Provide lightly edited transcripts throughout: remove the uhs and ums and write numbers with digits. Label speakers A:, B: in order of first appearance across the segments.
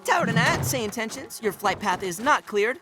A: Tower to Nat, say intentions. Your flight path is not cleared.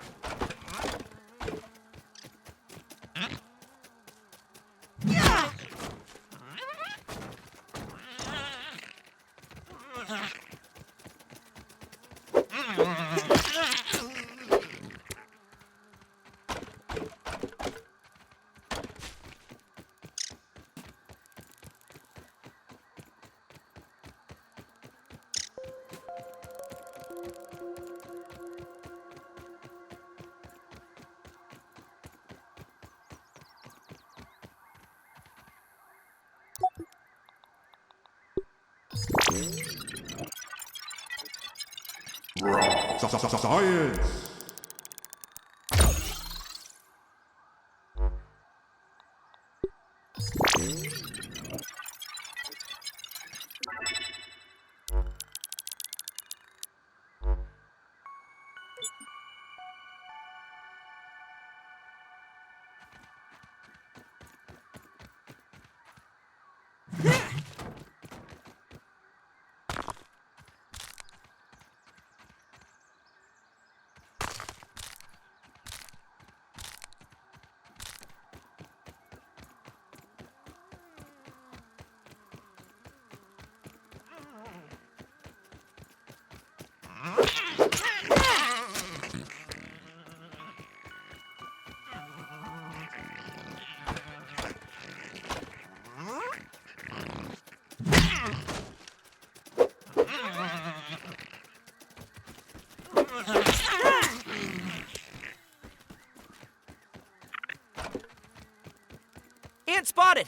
B: Science!
A: Ant spotted!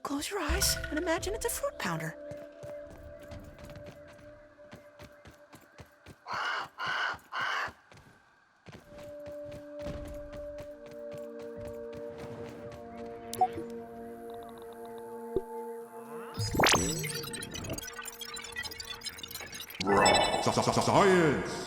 A: close your eyes and imagine it's a fruit pounder.
B: Science!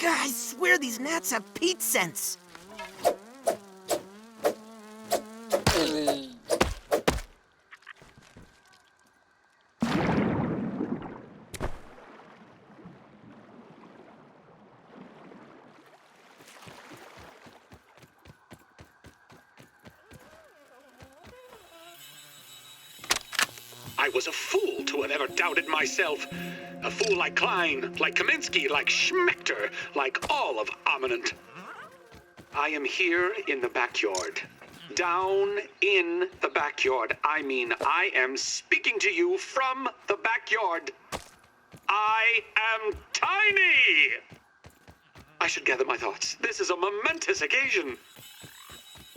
A: God, I swear these gnats have Pete sense.
C: I was a fool to have ever doubted myself. A fool like Klein, like Kaminsky, like Schmechter, like all of Ominent. I am here in the backyard. Down in the backyard. I mean, I am speaking to you from the backyard. I am tiny! I should gather my thoughts. This is a momentous occasion.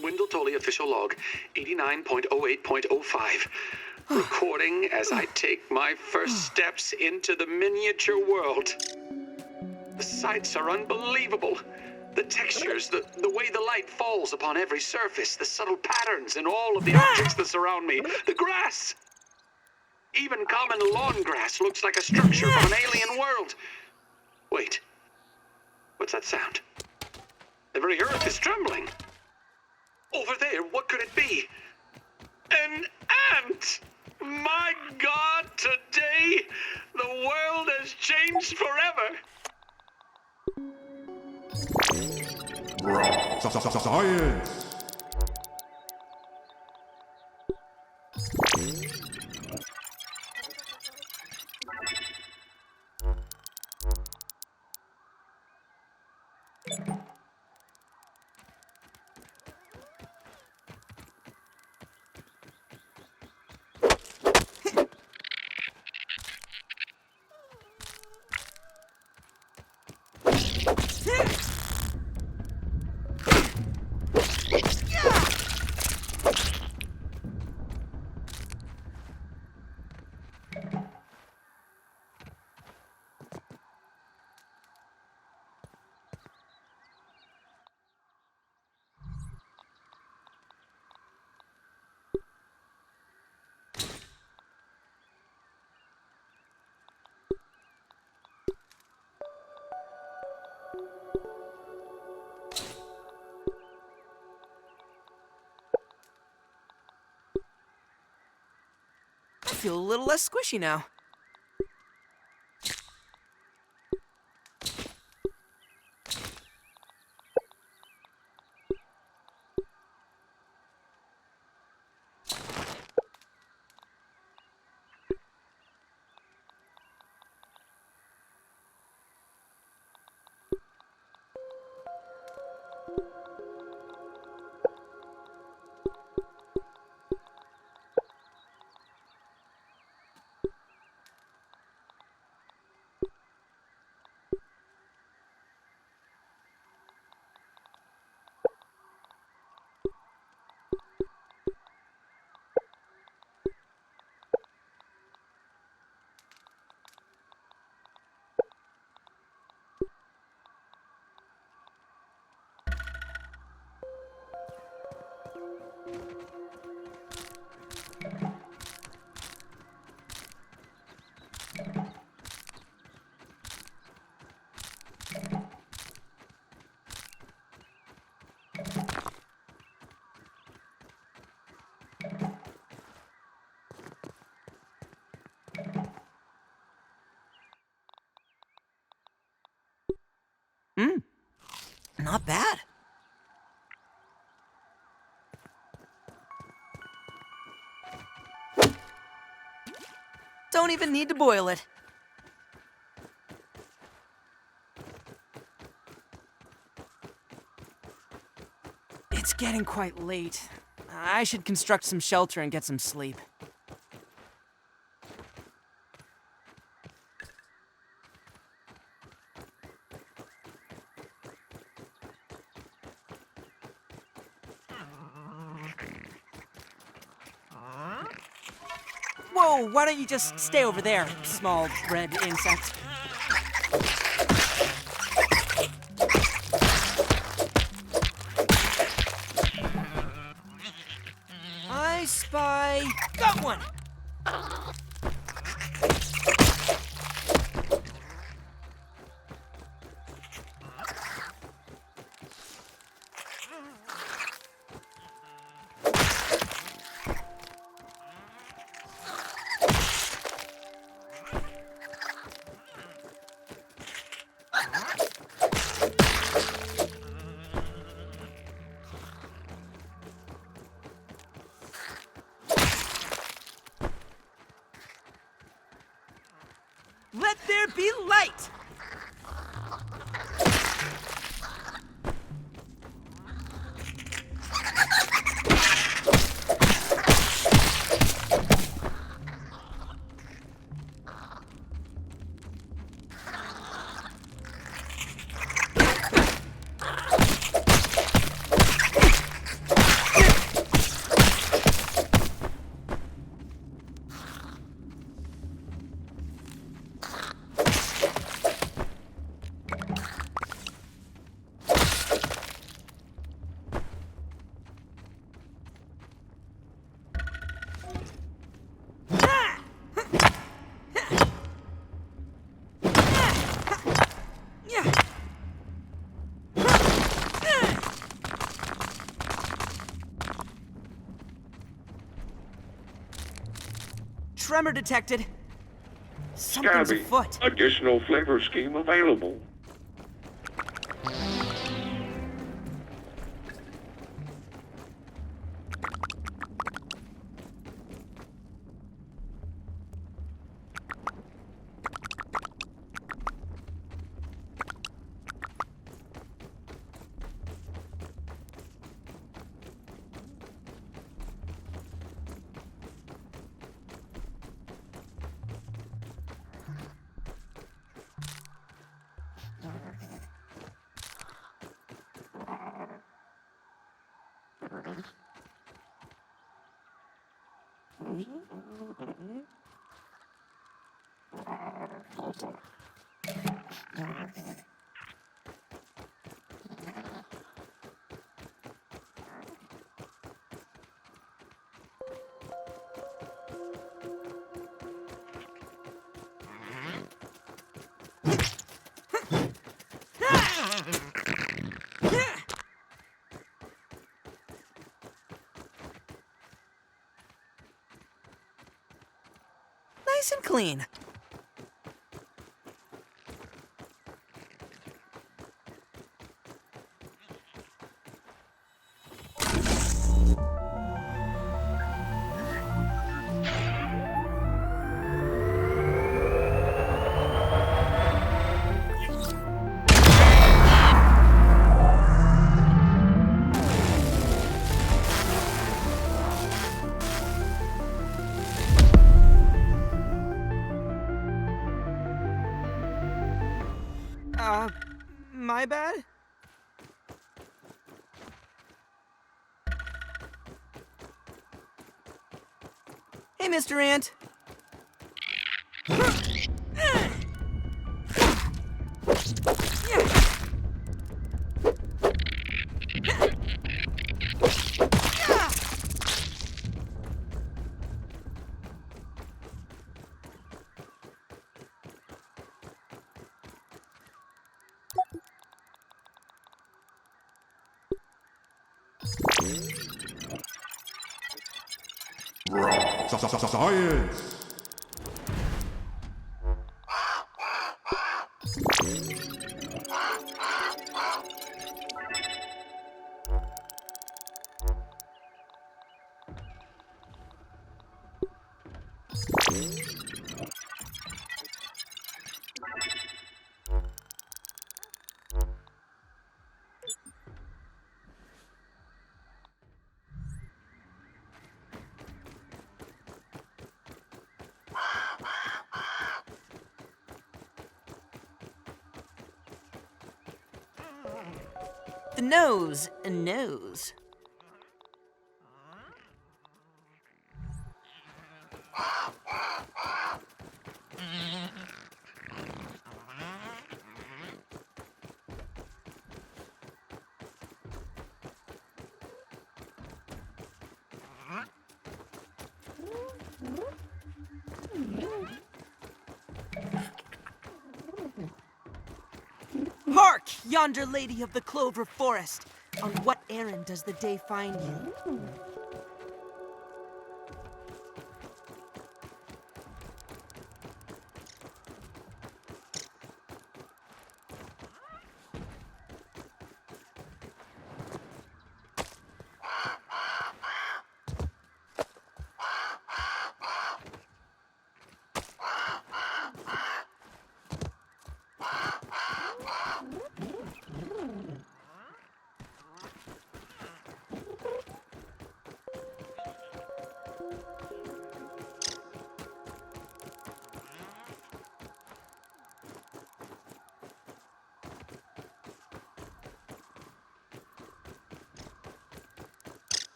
C: Wendell Tully official log 89.08.05. Recording as I take my first steps into the miniature world. The sights are unbelievable. The textures, the way the light falls upon every surface, the subtle patterns in all of the objects that surround me. The grass! Even common lawn grass looks like a structure from an alien world. Wait. What's that sound? The very earth is trembling. Over there, what could it be? An ant! My God, today, the world has changed forever.
B: Science!
A: feel a little less squishy now. Not bad. Don't even need to boil it. It's getting quite late. I should construct some shelter and get some sleep. Whoa, why don't you just stay over there, small red insect? I spy... Got one! Let there be light! Tremor detected. Something's
D: Scabby,
A: afoot.
D: additional flavor scheme available.
A: nice and clean. My bad? Hey, Mr. Ant.
B: Science!
A: The nose knows. Hark, yonder lady of the clover forest! On what errand does the day find you?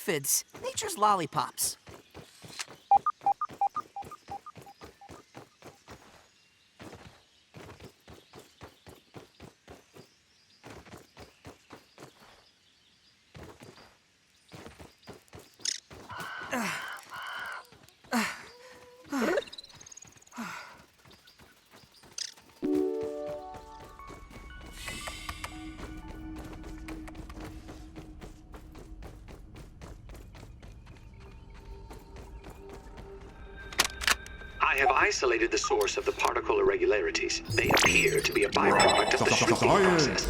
A: Aphids, nature's lollipops.
C: I have isolated the source of the particle irregularities. They appear to be a byproduct of the shrinking process.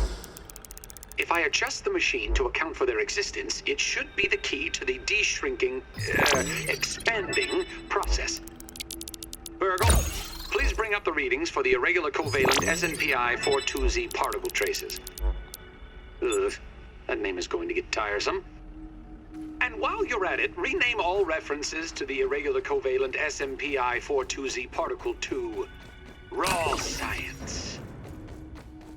C: If I adjust the machine to account for their existence, it should be the key to the de-shrinking, expanding process. Virgil, please bring up the readings for the irregular covalent SNPI 42Z particle traces. Ugh, that name is going to get tiresome. And while you're at it, rename all references to the irregular covalent SMPI 42Z particle to raw science.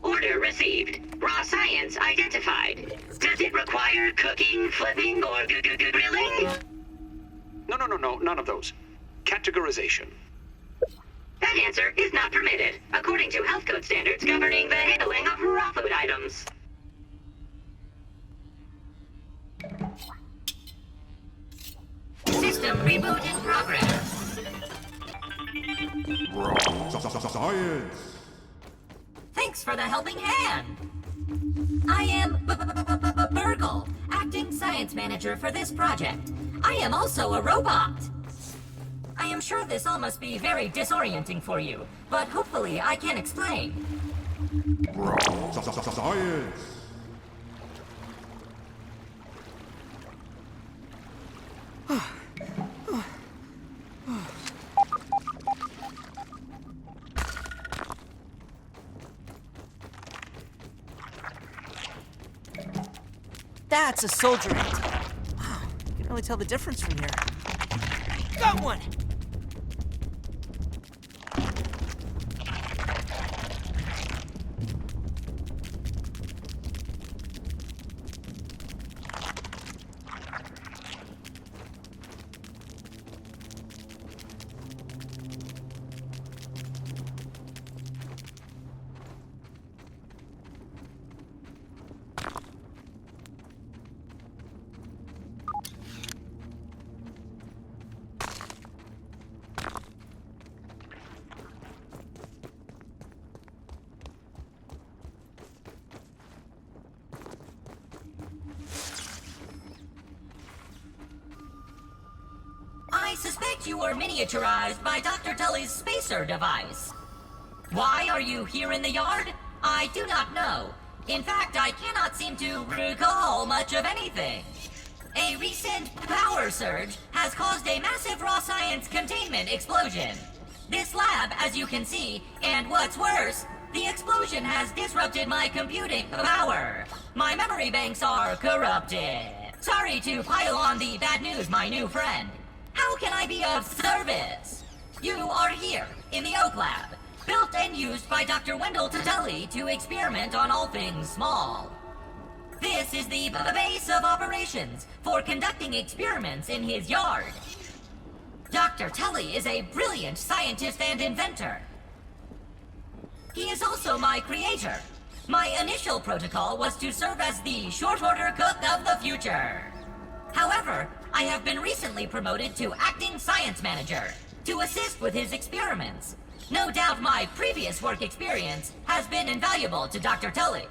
E: Order received. Raw science identified. Does it require cooking, flipping, or grilling?
C: No, none of those. Categorization.
E: That answer is not permitted, according to health code standards governing the handling of raw food items. System reboot in progress.
B: Science.
E: Thanks for the helping hand. I am Burgle, acting science manager for this project. I am also a robot. I am sure this all must be very disorienting for you, but hopefully I can explain.
B: Science.
A: That's a soldier ant. Wow, you can really tell the difference from here. Got one!
E: I suspect you were miniaturized by Dr. Tully's spacer device. Why are you here in the yard? I do not know. In fact, I cannot seem to recall much of anything. A recent power surge has caused a massive raw science containment explosion. This lab, as you can see, and what's worse, the explosion has disrupted my computing power. My memory banks are corrupted. Sorry to pile on the bad news, my new friend. How can I be of service? You are here, in the Oak Lab, built and used by Dr. Wendell Tully to experiment on all things small. This is the base of operations for conducting experiments in his yard. Dr. Tully is a brilliant scientist and inventor. He is also my creator. My initial protocol was to serve as the short-order cook of the future. However, I have been recently promoted to acting science manager to assist with his experiments. No doubt my previous work experience has been invaluable to Dr. Tully.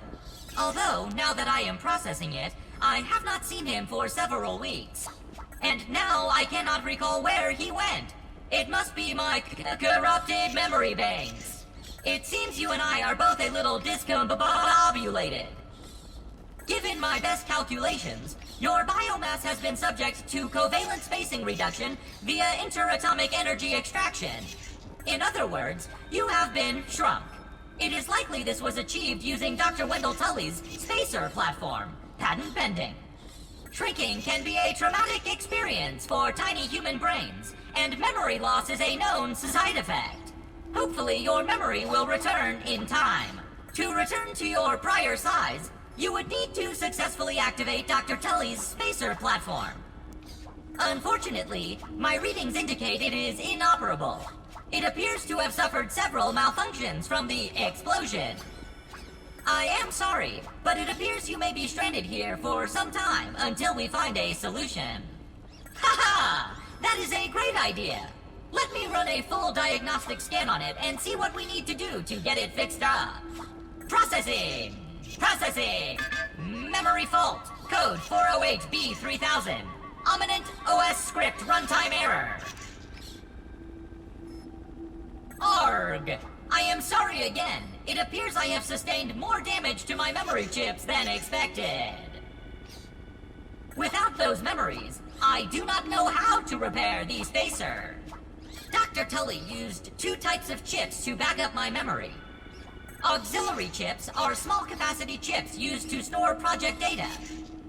E: Although, now that I am processing it, I have not seen him for several weeks. And now I cannot recall where he went. It must be my corrupted memory banks. It seems you and I are both a little discombobulated. Given my best calculations, your biomass has been subject to covalent spacing reduction via interatomic energy extraction. In other words, you have been shrunk. It is likely this was achieved using Dr. Wendell Tully's spacer platform, patent pending. Shrinking can be a traumatic experience for tiny human brains, and memory loss is a known side effect. Hopefully your memory will return in time. To return to your prior size, you would need to successfully activate Dr. Tully's spacer platform. Unfortunately, my readings indicate it is inoperable. It appears to have suffered several malfunctions from the explosion. I am sorry, but it appears you may be stranded here for some time until we find a solution. Haha! That is a great idea! Let me run a full diagnostic scan on it and see what we need to do to get it fixed up. Processing! Processing! Memory fault! Code 408B3000. Ominent OS script runtime error. Arg! I am sorry again. It appears I have sustained more damage to my memory chips than expected. Without those memories, I do not know how to repair the spacer. Dr. Tully used two types of chips to back up my memory. Auxiliary chips are small capacity chips used to store project data.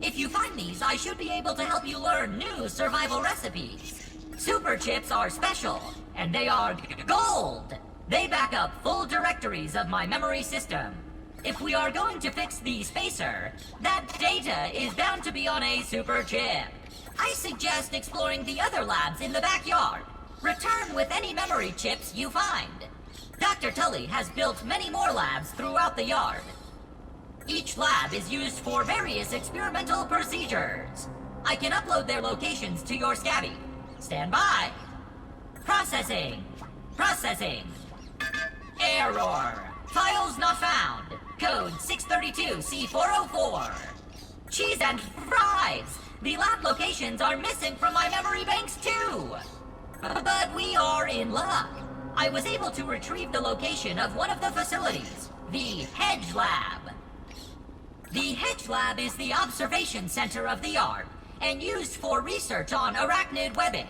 E: If you find these, I should be able to help you learn new survival recipes. Super chips are special, and they are gold. They back up full directories of my memory system. If we are going to fix the spacer, that data is bound to be on a super chip. I suggest exploring the other labs in the backyard. Return with any memory chips you find. Dr. Tully has built many more labs throughout the yard. Each lab is used for various experimental procedures. I can upload their locations to your Scabby. Stand by. Processing. Processing. Error. Files not found. Code 632C404. Cheese and fries. The lab locations are missing from my memory banks too. But we are in luck. I was able to retrieve the location of one of the facilities, the Hedge Lab. The Hedge Lab is the observation center of the yard and used for research on arachnid webbing.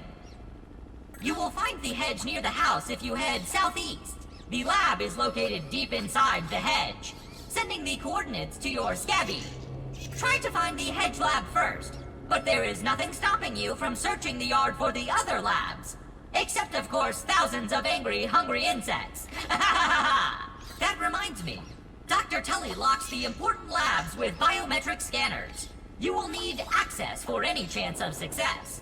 E: You will find the hedge near the house if you head southeast. The lab is located deep inside the hedge, sending the coordinates to your Scabby. Try to find the Hedge Lab first, but there is nothing stopping you from searching the yard for the other labs. Except, of course, thousands of angry, hungry insects. That reminds me. Dr. Tully locks the important labs with biometric scanners. You will need access for any chance of success.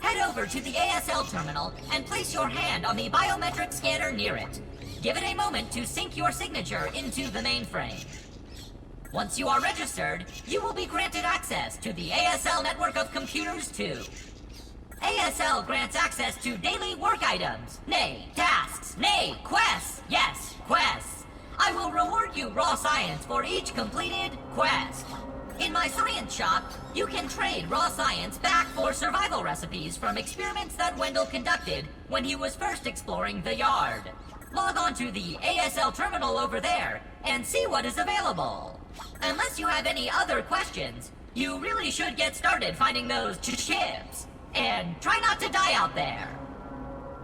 E: Head over to the ASL terminal and place your hand on the biometric scanner near it. Give it a moment to sync your signature into the mainframe. Once you are registered, you will be granted access to the ASL network of computers too. ASL grants access to daily work items, nay, tasks, nay, quests, yes, quests. I will reward you raw science for each completed quest. In my science shop, you can trade raw science back for survival recipes from experiments that Wendell conducted when he was first exploring the yard. Log on to the ASL terminal over there and see what is available. Unless you have any other questions, you really should get started finding those chips. And try not to die out there.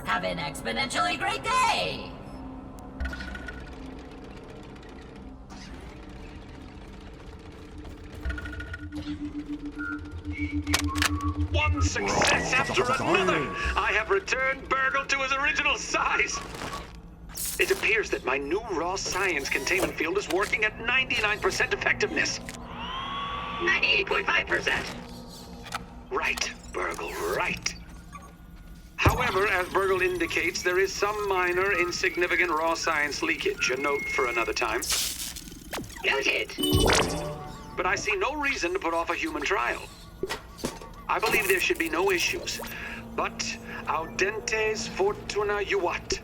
E: Have an exponentially great day!
C: One success after another! I have returned Burgle to his original size! It appears that my new raw science containment field is working at 99% effectiveness.
E: 98.5%.
C: Right, Burgle, right. However, as Burgle indicates, there is some minor, insignificant raw science leakage. A note for another time.
E: Noted.
C: But I see no reason to put off a human trial. I believe there should be no issues. But audentes fortuna juvat.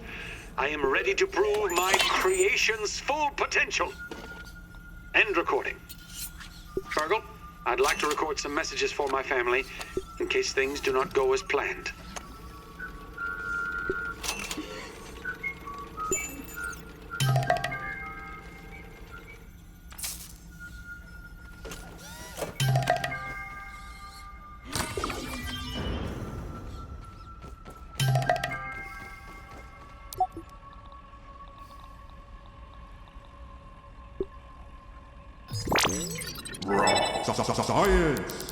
C: I am ready to prove my creation's full potential. End recording. Burgle, I'd like to record some messages for my family in case things do not go as planned.
B: Science!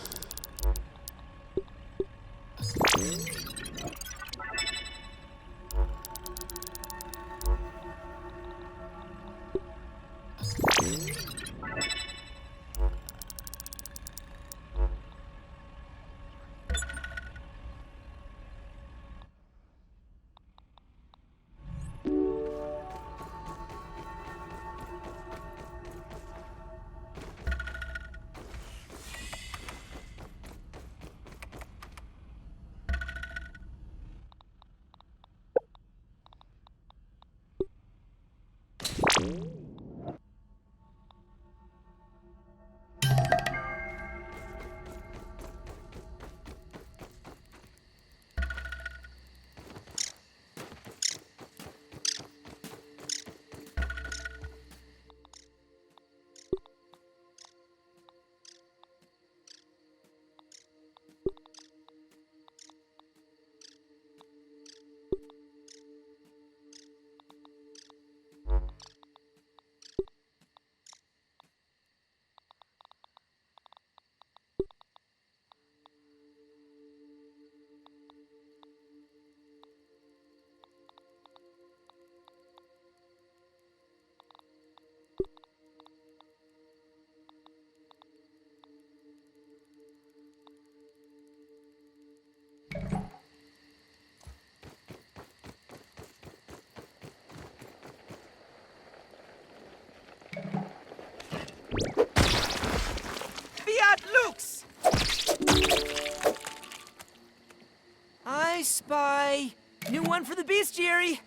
A: New one for the bestiary.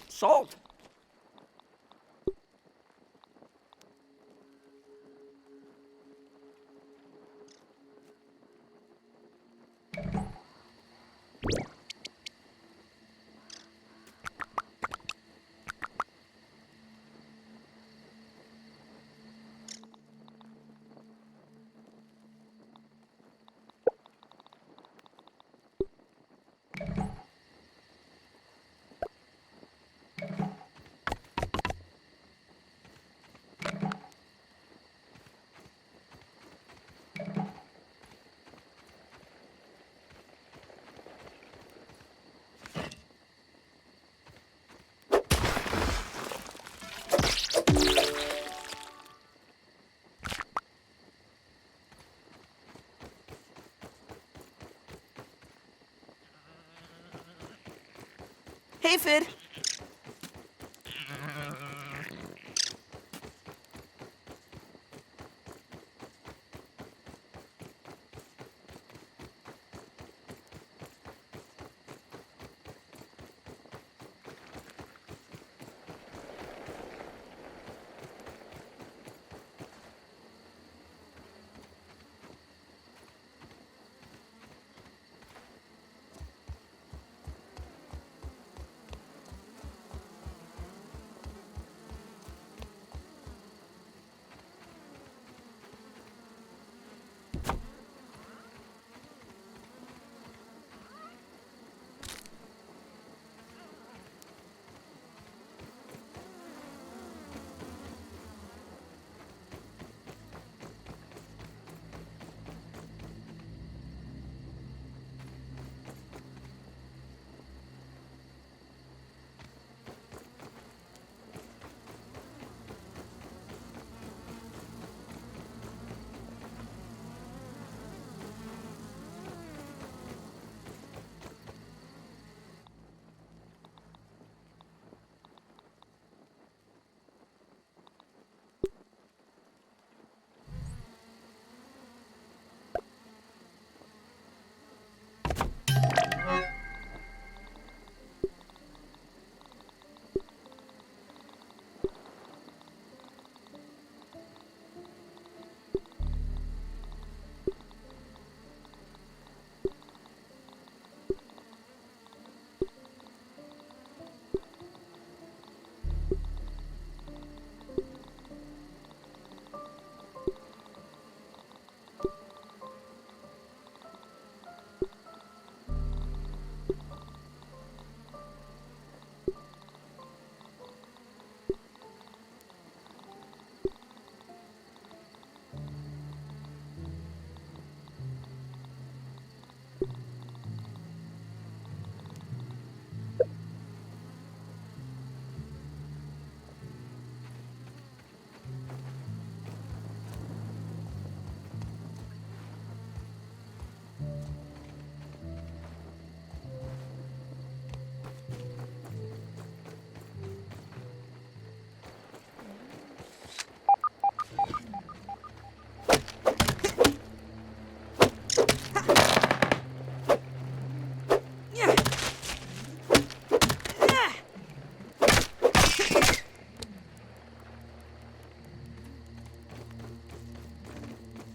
A: Salt. Hey, Fid.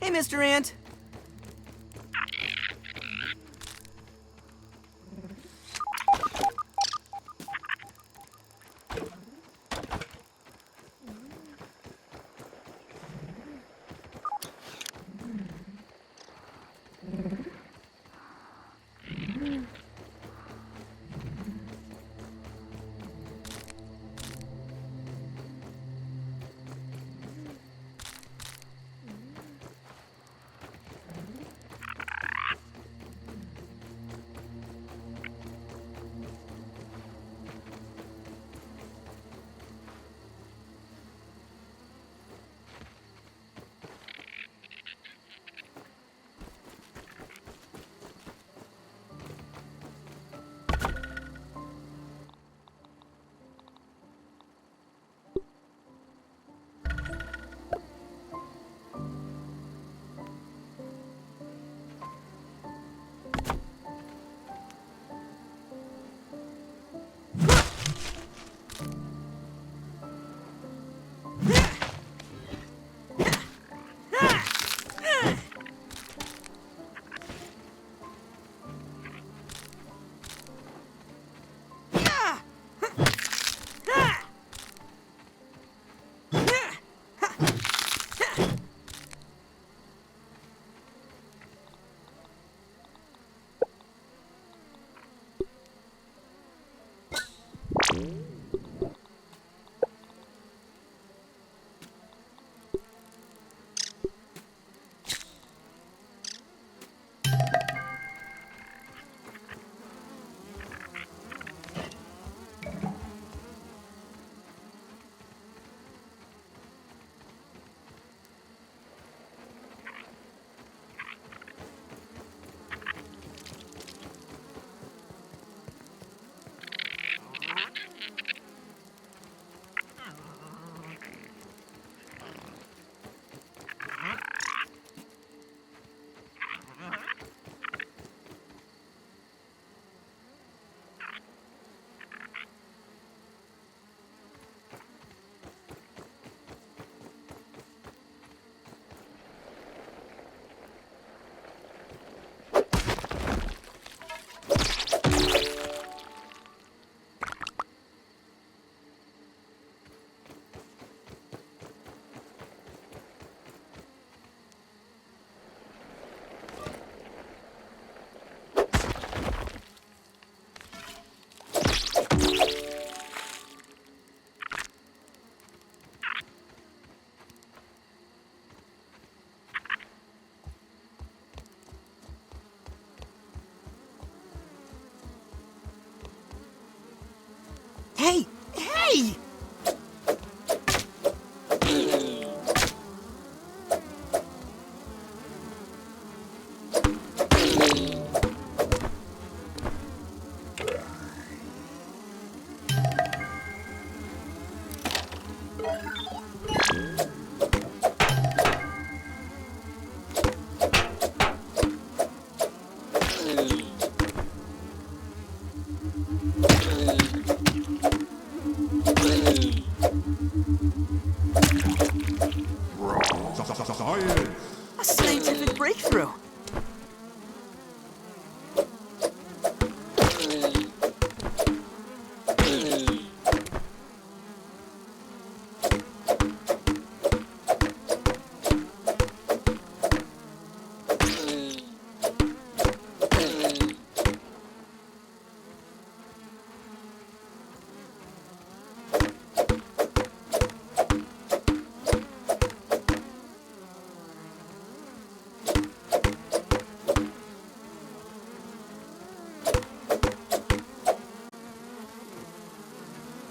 A: Hey, Mr. Ant. Hey! Hey!